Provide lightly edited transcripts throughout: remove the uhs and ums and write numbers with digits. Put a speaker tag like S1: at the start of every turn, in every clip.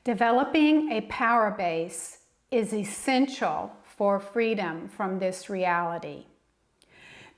S1: Developing a power base is essential for freedom from this reality.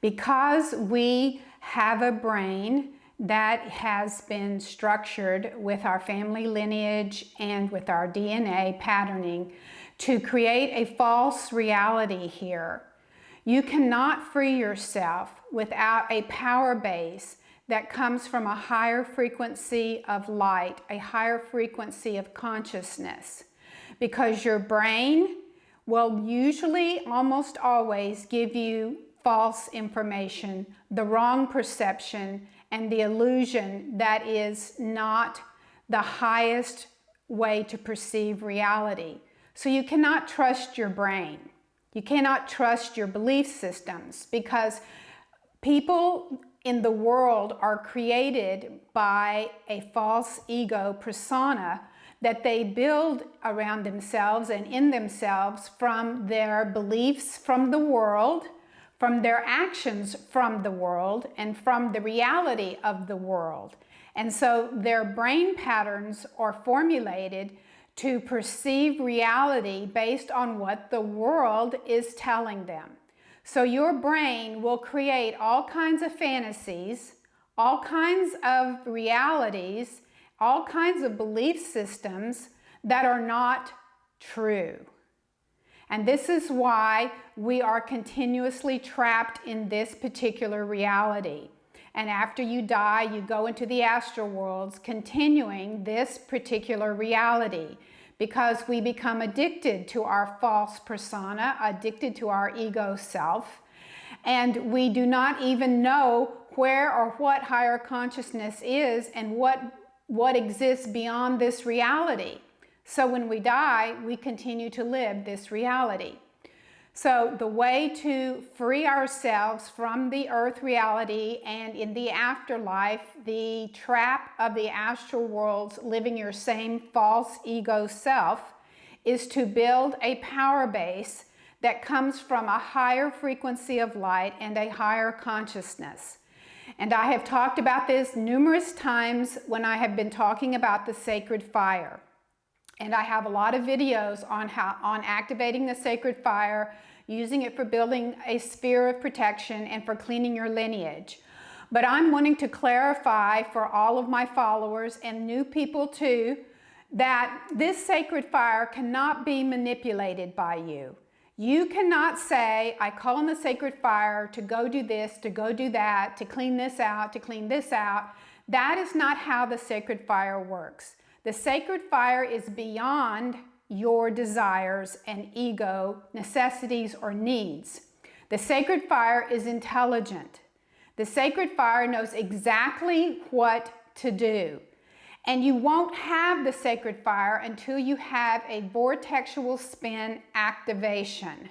S1: Because we have a brain that has been structured with our family lineage and with our DNA patterning to create a false reality here, you cannot free yourself without a power base that comes from a higher frequency of light, a higher frequency of consciousness. Because your brain will usually, almost always, give you false information, the wrong perception, and the illusion that is not the highest way to perceive reality. So you cannot trust your brain. You cannot trust your belief systems, because people in the world are created by a false ego persona that they build around themselves and in themselves from their beliefs from the world, from their actions from the world, and from the reality of the world. And so their brain patterns are formulated to perceive reality based on what the world is telling them. So your brain will create all kinds of fantasies, all kinds of realities, all kinds of belief systems that are not true. And this is why we are continuously trapped in this particular reality. And after you die, you go into the astral worlds, continuing this particular reality, because we become addicted to our false persona, addicted to our ego self, and we do not even know where or what higher consciousness is and what exists beyond this reality. So when we die, we continue to live this reality. So the way to free ourselves from the earth reality and in the afterlife, the trap of the astral worlds, living your same false ego self, is to build a power base that comes from a higher frequency of light and a higher consciousness. And I have talked about this numerous times when I have been talking about the sacred fire. And I have a lot of videos on activating the sacred fire, using it for building a sphere of protection and for cleaning your lineage. But I'm wanting to clarify for all of my followers and new people too, that this sacred fire cannot be manipulated by you. You cannot say, I call on the sacred fire to go do this, to go do that, to clean this out, to clean this out. That is not how the sacred fire works. The sacred fire is beyond your desires and ego, necessities, or needs. The sacred fire is intelligent. The sacred fire knows exactly what to do. And you won't have the sacred fire until you have a vortexual spin activation.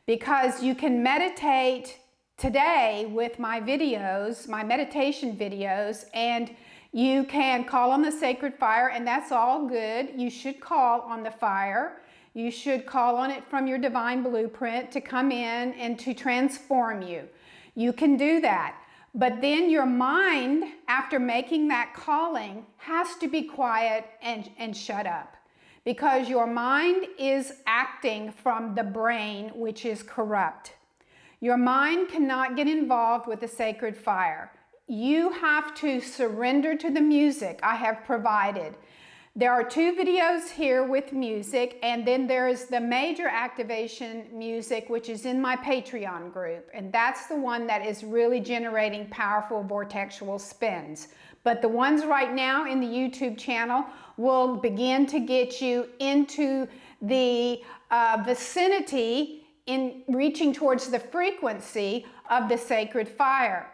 S1: Because you can meditate today with my videos, my meditation videos, and you can call on the sacred fire, and that's all good. You should call on the fire. You should call on it from your divine blueprint to come in and to transform you. You can do that. But then your mind, after making that calling, has to be quiet and shut up. Because your mind is acting from the brain, which is corrupt. Your mind cannot get involved with the sacred fire. You have to surrender to the music I have provided. There are 2 videos here with music, and then there's the major activation music, which is in my Patreon group, and that's the one that is really generating powerful vortexual spins. But the ones right now in the YouTube channel will begin to get you into the vicinity in reaching towards the frequency of the sacred fire.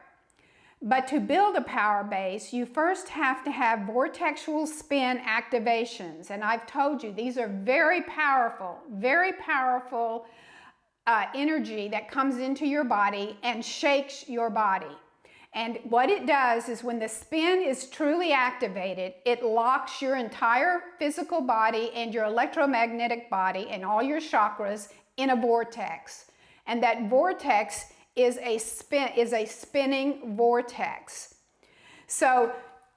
S1: But to build a power base, you first have to have vortexual spin activations. And I've told you, these are very powerful energy that comes into your body and shakes your body. And what it does is when the spin is truly activated, it locks your entire physical body and your electromagnetic body and all your chakras in a vortex. And that vortex is a spinning vortex. So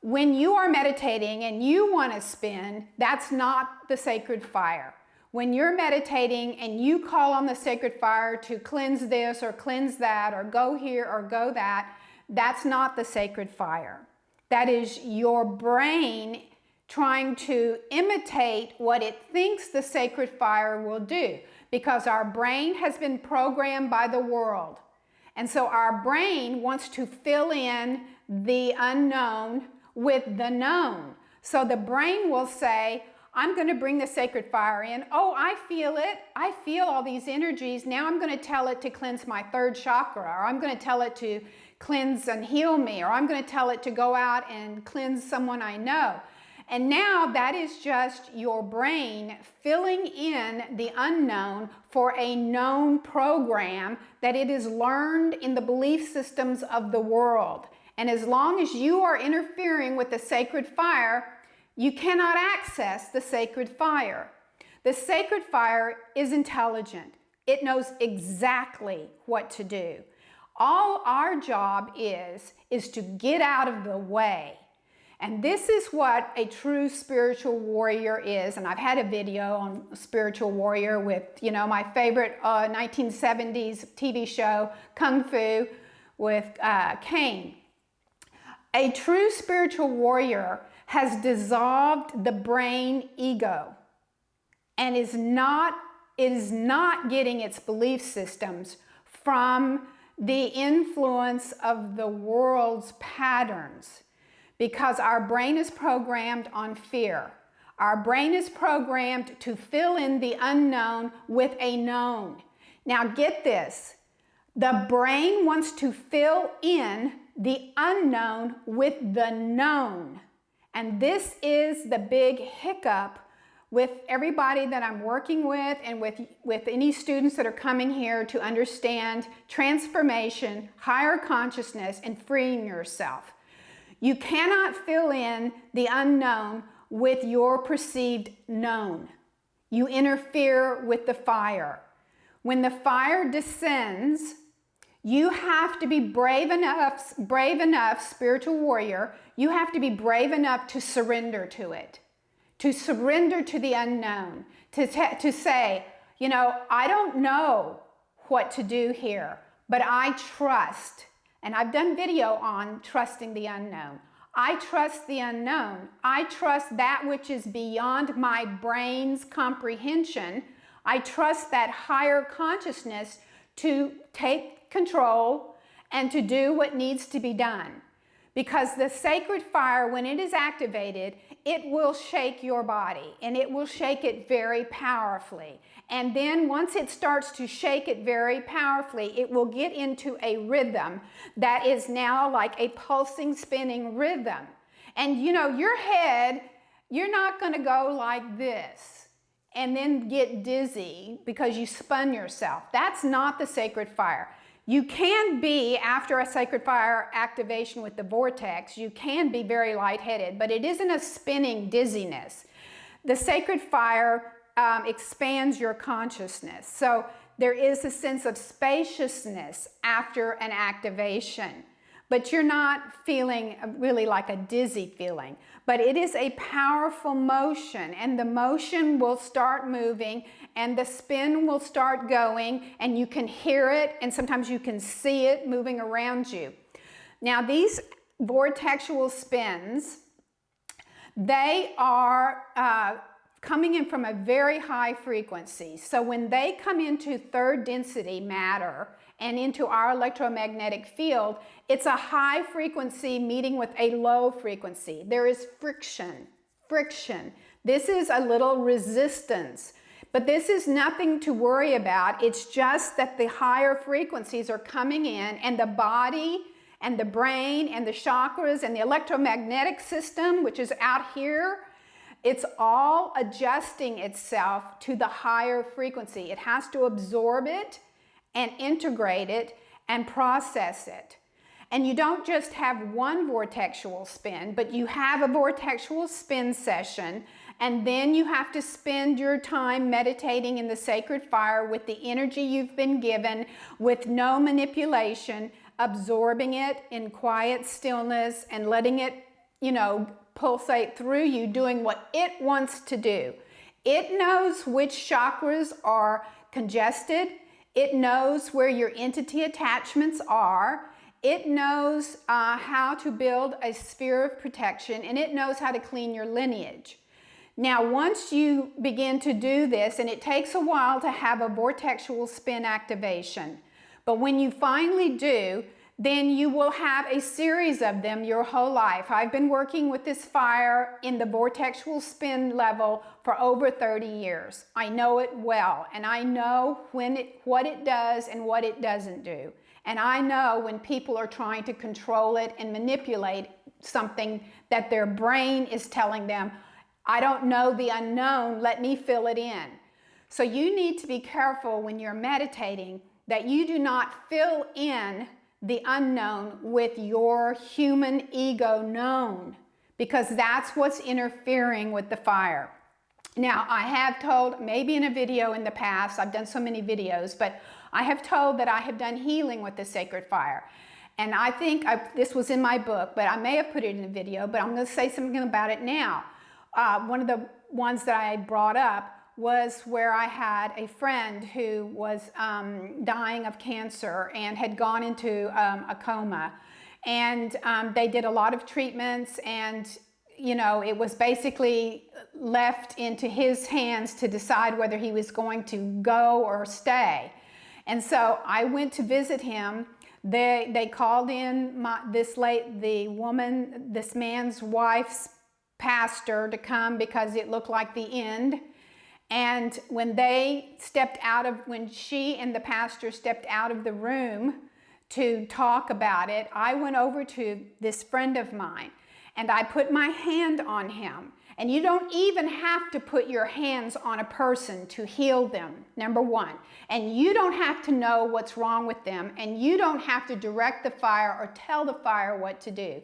S1: when you are meditating and you want to spin, that's not the sacred fire. When you're meditating and you call on the sacred fire to cleanse this or cleanse that or go here or go that, that's not the sacred fire. That is your brain trying to imitate what it thinks the sacred fire will do, because our brain has been programmed by the world. And so our brain wants to fill in the unknown with the known. So the brain will say, I'm going to bring the sacred fire in. Oh, I feel it. I feel all these energies. Now I'm going to tell it to cleanse my third chakra, or I'm going to tell it to cleanse and heal me, or I'm going to tell it to go out and cleanse someone I know. And now that is just your brain filling in the unknown for a known program that it has learned in the belief systems of the world. And as long as you are interfering with the sacred fire, you cannot access the sacred fire. The sacred fire is intelligent. It knows exactly what to do. All our job is to get out of the way. And this is what a true spiritual warrior is. And I've had a video on spiritual warrior with, my favorite 1970s TV show, Kung Fu, with Kane. A true spiritual warrior has dissolved the brain ego and is not getting its belief systems from the influence of the world's patterns, because our brain is programmed on fear. Our brain is programmed to fill in the unknown with a known. Now get this, the brain wants to fill in the unknown with the known. And this is the big hiccup with everybody that I'm working with, and with any students that are coming here to understand transformation, higher consciousness, and freeing yourself. You cannot fill in the unknown with your perceived known. You interfere with the fire. When the fire descends, you have to be brave enough, spiritual warrior, you have to be brave enough to surrender to it, to surrender to the unknown, to say, I don't know what to do here, but I trust. And I've done video on trusting the unknown. I trust the unknown. I trust that which is beyond my brain's comprehension. I trust that higher consciousness to take control and to do what needs to be done. Because the sacred fire, when it is activated, it will shake your body, and it will shake it very powerfully. And then once it starts to shake it very powerfully, it will get into a rhythm that is now like a pulsing, spinning rhythm. And your head, you're not going to go like this and then get dizzy because you spun yourself. That's not the sacred fire. You can be, after a sacred fire activation with the vortex, you can be very lightheaded, but it isn't a spinning dizziness. The sacred fire expands your consciousness. So there is a sense of spaciousness after an activation, but you're not feeling really like a dizzy feeling. But it is a powerful motion, and the motion will start moving, and the spin will start going, and you can hear it, and sometimes you can see it moving around you. Now, these vortexual spins, they are coming in from a very high frequency. So when they come into third density matter and into our electromagnetic field, it's a high frequency meeting with a low frequency. There is friction. This is a little resistance, but this is nothing to worry about. It's just that the higher frequencies are coming in, and the body and the brain and the chakras and the electromagnetic system, which is out here, it's all adjusting itself to the higher frequency. It has to absorb it and integrate it and process it. And you don't just have one vortexual spin, but you have a vortexual spin session, and then you have to spend your time meditating in the sacred fire with the energy you've been given, with no manipulation, absorbing it in quiet stillness and letting it pulsate through you doing what it wants to do. It knows which chakras are congested. It knows where your entity attachments are. It knows how to build a sphere of protection, and it knows how to clean your lineage. Now, once you begin to do this, and it takes a while to have a vortexual spin activation, but when you finally do, then you will have a series of them your whole life. I've been working with this fire in the vortexual spin level for over 30 years. I know it well, and I know what it does and what it doesn't do. And I know when people are trying to control it and manipulate something that their brain is telling them, I don't know the unknown, let me fill it in. So you need to be careful when you're meditating that you do not fill in the unknown with your human ego known, because that's what's interfering with the fire. Now, I have told, maybe in a video in the past, I've done so many videos, but I have told that I have done healing with the sacred fire. And I think this was in my book, but I may have put it in a video, but I'm going to say something about it now. One of the ones that I brought up was where I had a friend who was dying of cancer and had gone into a coma. And they did a lot of treatments, and it was basically left into his hands to decide whether he was going to go or stay. And so I went to visit him. They called in this man's wife's pastor to come because it looked like the end. And when she and the pastor stepped out of the room to talk about it, I went over to this friend of mine and I put my hand on him. And you don't even have to put your hands on a person to heal them, number one. And you don't have to know what's wrong with them, and you don't have to direct the fire or tell the fire what to do.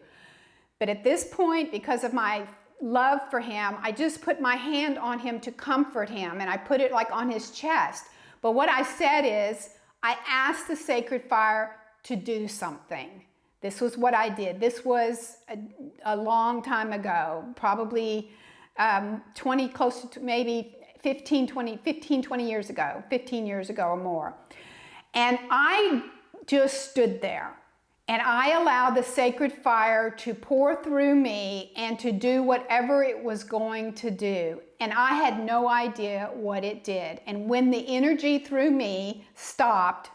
S1: But at this point, because of my love for him, I just put my hand on him to comfort him, and I put it like on his chest. But what I said is, I asked the sacred fire to do something. This was what I did. This was a long time ago, probably 15, 20 years ago, 15 years ago or more. And I just stood there. And I allowed the sacred fire to pour through me and to do whatever it was going to do. And I had no idea what it did. And when the energy through me stopped,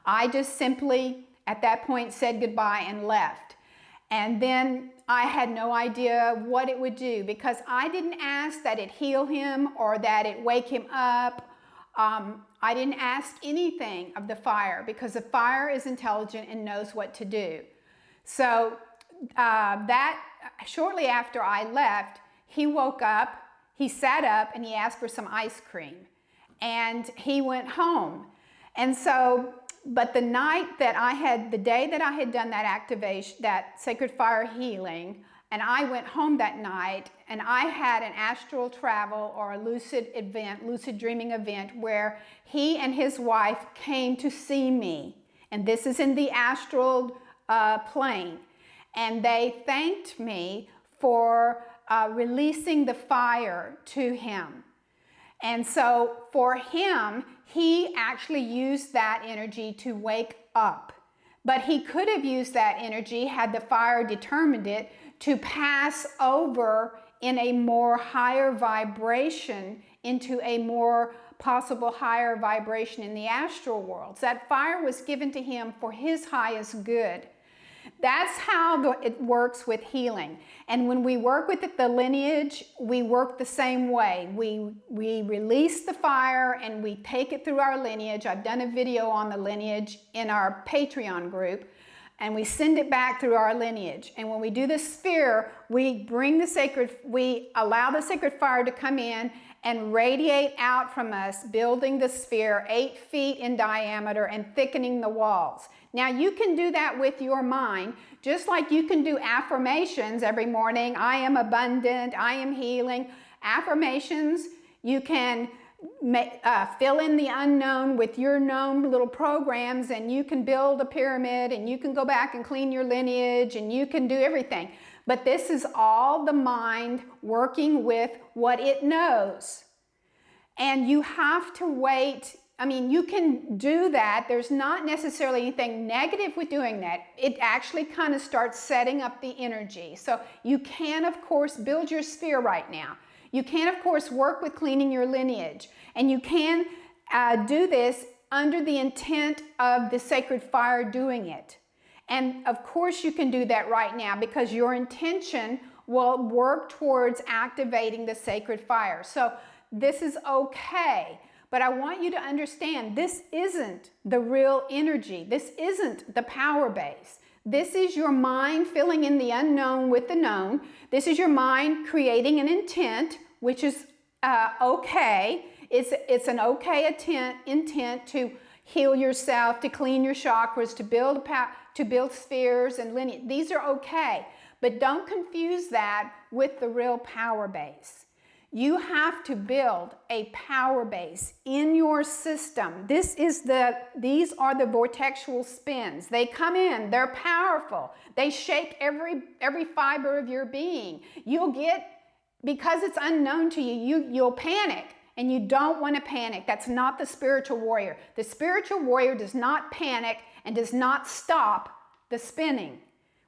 S1: I just simply, at that point, said goodbye and left. And then I had no idea what it would do, because I didn't ask that it heal him or that it wake him up. I didn't ask anything of the fire, because the fire is intelligent and knows what to do. So that shortly after I left, he woke up, he sat up, and he asked for some ice cream. And he went home. And so, but the day that I had done that activation, that sacred fire healing, and I went home that night, and I had an astral travel or a lucid dreaming event where he and his wife came to see me. And this is in the astral plane. And they thanked me for releasing the fire to him. And so for him, he actually used that energy to wake up. But he could have used that energy, had the fire determined it, to pass over in a more higher vibration into a more possible higher vibration in the astral world. So that fire was given to him for his highest good. That's how it works with healing. And when we work with the lineage, we work the same way. We release the fire and we take it through our lineage. I've done a video on the lineage in our Patreon group. And we send it back through our lineage. And when we do the sphere, we allow the sacred fire to come in and radiate out from us, building the sphere 8 feet in diameter and thickening the walls. Now, you can do that with your mind, just like you can do affirmations every morning. I am abundant, I am healing. Affirmations, you can fill in the unknown with your known little programs, and you can build a pyramid, and you can go back and clean your lineage, and you can do everything. But this is all the mind working with what it knows. And you have to wait. I mean, you can do that. There's not necessarily anything negative with doing that. It actually kind of starts setting up the energy. So you can, of course, build your sphere right now. You can, of course, work with cleaning your lineage. And you can do this under the intent of the sacred fire doing it. And of course you can do that right now because your intention will work towards activating the sacred fire. So this is okay. But I want you to understand this isn't the real energy. This isn't the power base. This is your mind filling in the unknown with the known. This is your mind creating an intent, which is okay. It's an okay intent to heal yourself, to clean your chakras, to build spheres and lineage. These are okay, but don't confuse that with the real power base. You have to build a power base in your system. These are the vortexual spins. They come in, they're powerful. They shake every fiber of your being. Because it's unknown to you, you'll panic. And you don't want to panic. That's not the spiritual warrior. The spiritual warrior does not panic and does not stop the spinning.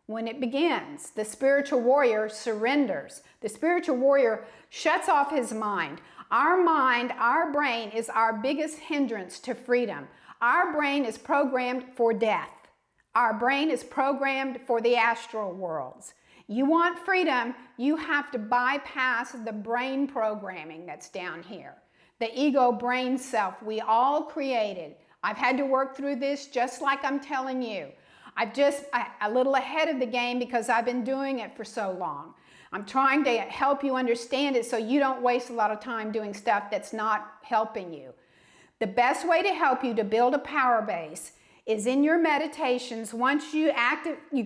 S1: When it begins, the spiritual warrior surrenders. The spiritual warrior shuts off his mind. Our brain is our biggest hindrance to freedom. Our brain is programmed for death. Our brain is programmed for the astral worlds. You want freedom, you have to bypass the brain programming that's down here. The ego brain self we all created. I've had to work through this just like I'm telling you. I'm a little ahead of the game because I've been doing it for so long. I'm trying to help you understand it so you don't waste a lot of time doing stuff that's not helping you. The best way to help you to build a power base is in your meditations. Once you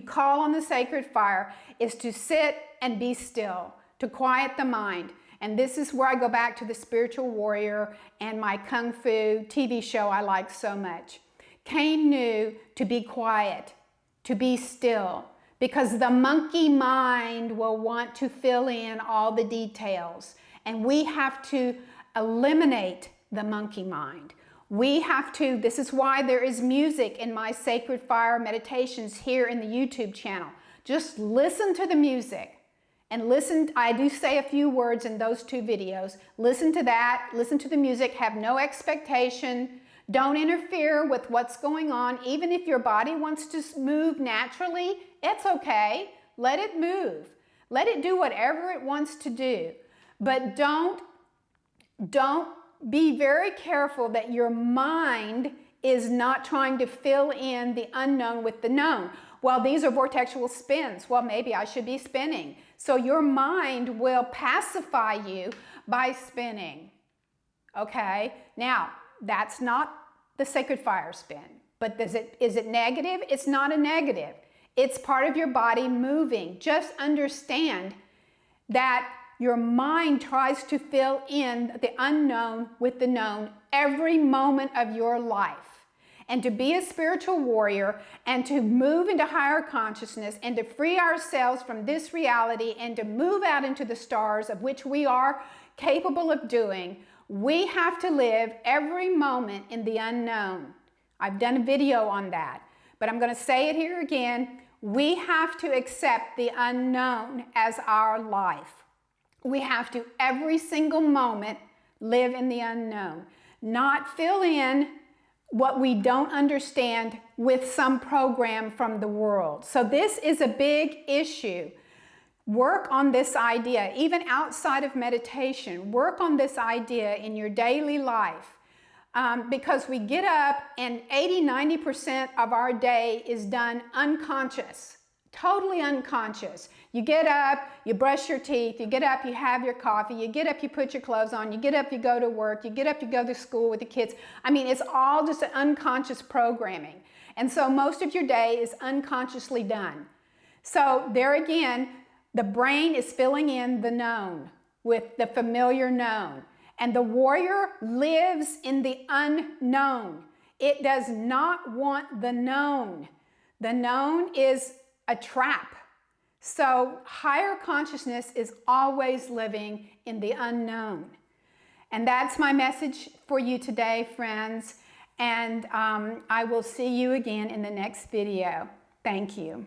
S1: call on the sacred fire, is to sit and be still, to quiet the mind. And this is where I go back to the spiritual warrior and my Kung Fu TV show I like so much. Cain knew to be quiet, to be still, because the monkey mind will want to fill in all the details. And we have to eliminate the monkey mind. This is why there is music in my Sacred Fire meditations here in the YouTube channel. Just listen to the music and listen. I do say a few words in those two videos. Listen to that, listen to the music, have no expectation. Don't interfere with what's going on. Even if your body wants to move naturally, it's okay. Let it move. Let it do whatever it wants to do. But don't be very careful that your mind is not trying to fill in the unknown with the known. Well, these are vortexual spins. Well, maybe I should be spinning. So your mind will pacify you by spinning. Okay? Now, that's not the sacred fire spin. But is it negative? It's not a negative. It's part of your body moving. Just understand that your mind tries to fill in the unknown with the known every moment of your life. And to be a spiritual warrior and to move into higher consciousness and to free ourselves from this reality and to move out into the stars, of which we are capable of doing, we have to live every moment in the unknown. I've done a video on that, but I'm going to say it here again. We have to accept the unknown as our life. We have to, every single moment, live in the unknown. Not fill in what we don't understand with some program from the world. So this is a big issue. Work on this idea, even outside of meditation. Work on this idea in your daily life. Because we get up and 80–90% of our day is done unconscious, totally unconscious. You get up, you brush your teeth, you get up, you have your coffee, you get up, you put your clothes on, you get up, you go to work, you get up, you go to school with the kids. I mean, it's all just an unconscious programming. And so most of your day is unconsciously done. So there again, the brain is filling in the known with the familiar known. And the warrior lives in the unknown. It does not want the known. The known is a trap. So higher consciousness is always living in the unknown. And that's my message for you today, friends. And I will see you again in the next video. Thank you.